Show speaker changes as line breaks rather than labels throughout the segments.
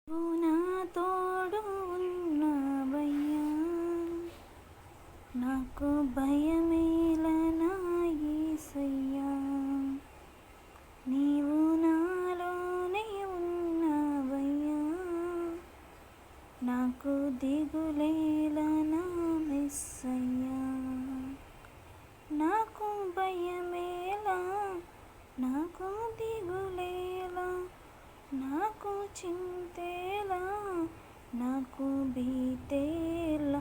నువ్వు నా తోడు ఉన్నావయ్యా, నాకు భయమేలా నా యేసయ్యా. నీవు నాలోనే ఉన్నావయ్యా, నాకు దిగులేలా నా మెస్సయ్యా. నాకు భయమేలా, నాకు దిగులేలా, నాకు చింతేలా, నాకు భీతేలా,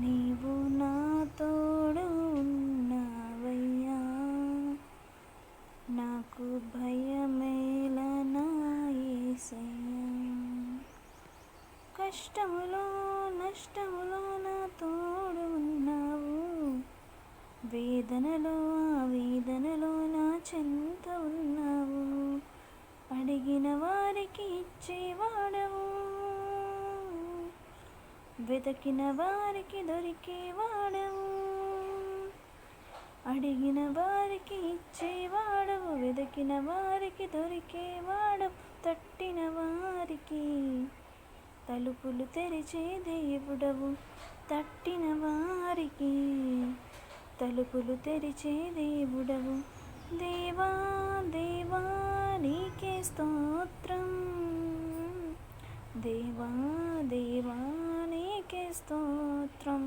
నీవు నా తోడు ఉన్నావయ్యా. నాకు భయమేలా నా యేసయ్యా. కష్టములో నష్టములో నా తోడు ఉన్నావు, వేదనలో ఆవేదనలో నా చెంత ఉన్నావు. అడిగిన వారికి ఇచ్చేవాడవు, వెతికిన వారికి దొరికేవాడవు. అడిగిన వారికి ఇచ్చేవాడవు, వెతికిన వారికి దొరికేవాడవు. తట్టిన వారికి తలుపులు తెరిచే దేవుడవు, తట్టిన వారికి తలుపులు తెరిచే దేవుడవు. దేవా దేవా నీకే స్తోత్రం, దేవా దేవా నీకే స్తోత్రం,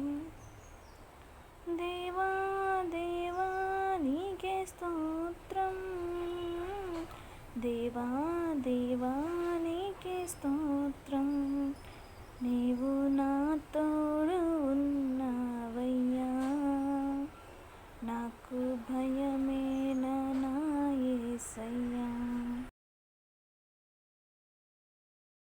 దేవా దేవా నీకే స్తోత్రం, దేవా దేవా నీకే స్తోత్రం.